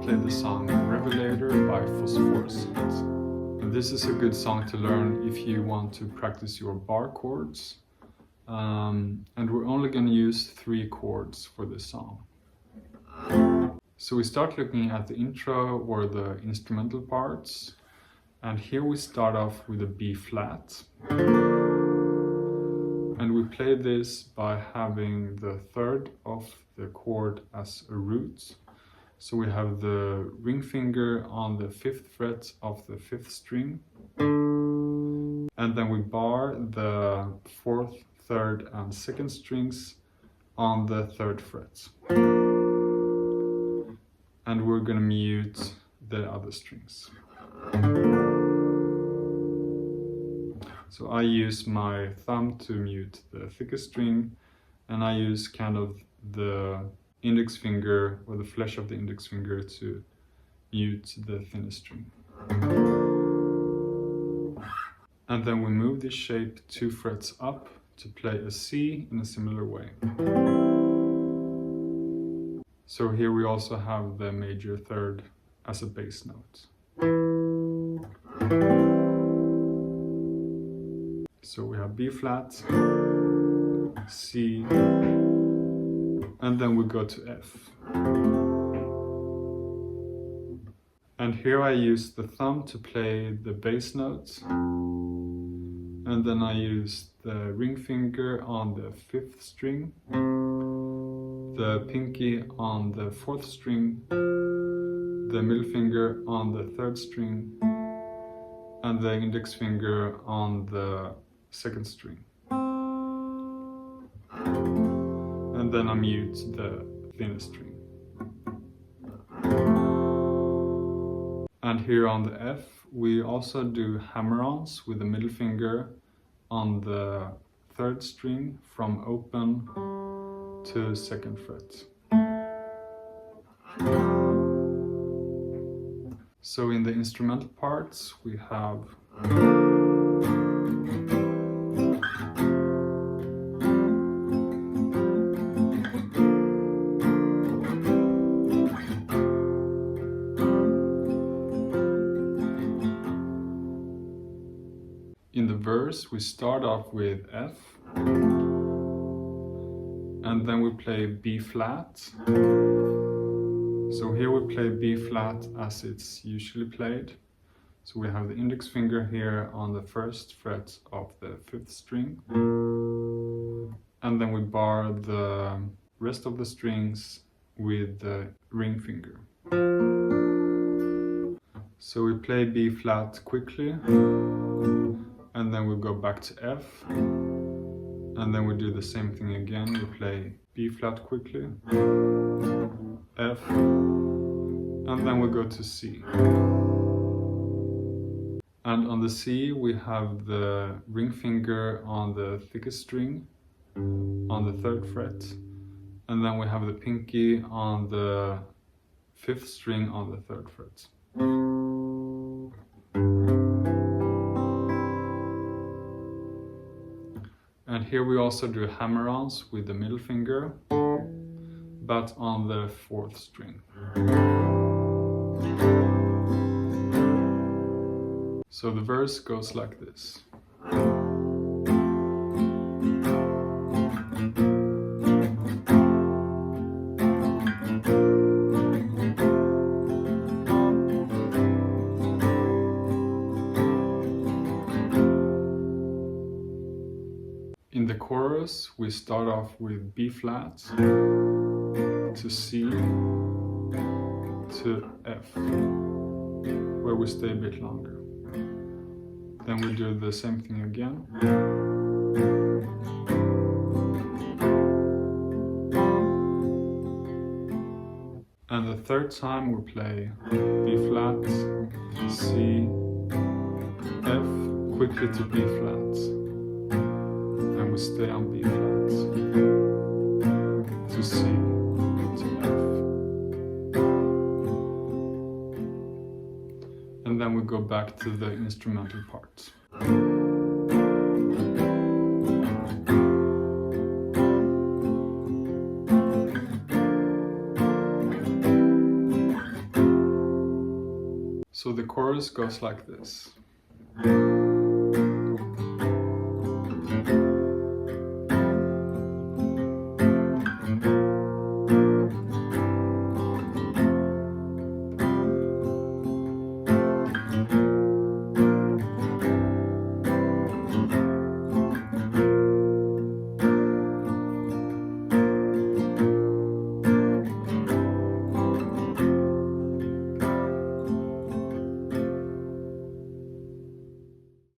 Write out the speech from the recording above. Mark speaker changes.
Speaker 1: play the song Revelator by Phosphorescent. And this is a good song to learn if you want to practice your bar chords. And we're only going to use 3 chords for this song. So we start looking at the intro or the instrumental parts. And here we start off with a B flat. And we play this by having the third of the chord as a root. So we have the ring finger on the 5th fret of the 5th string. And then we bar the 4th, 3rd and 2nd strings on the 3rd fret. And we're going to mute the other strings. So I use my thumb to mute the thickest string, and I use kind of the index finger or the flesh of the index finger to mute the thinnest string. And then we move this shape 2 frets up to play a C in a similar way. So here we also have the major third as a bass note. So we have B flat, C, and then we go to F. And here I use the thumb to play the bass notes, and then I use the ring finger on the 5th string, the pinky on the 4th string, the middle finger on the 3rd string, and the index finger on the 2nd string. And then I mute the thinnest string. And here on the F, we also do hammer-ons with the middle finger on the 3rd string from open to 2nd fret. So in the instrumental parts, we have in the verse, we start off with F, and then we play B flat. So here we play B flat as it's usually played. So we have the index finger here on the 1st fret of the 5th string. And then we bar the rest of the strings with the ring finger. So we play B flat quickly. And then we go back to F, and then we do the same thing again. We play B flat quickly, F, and then we go to C. And on the C we have the ring finger on the thickest string on the 3rd fret, and then we have the pinky on the 5th string on the 3rd fret. And here we also do hammer-ons with the middle finger, but on the 4th string. So the verse goes like this. In the chorus, we start off with B flat to C to F, where we stay a bit longer. Then we do the same thing again. And the 3rd time we play B flat, C, F, quickly to B flat. And we stay on B flat to C to F. And then we go back to the instrumental parts. So the chorus goes like this.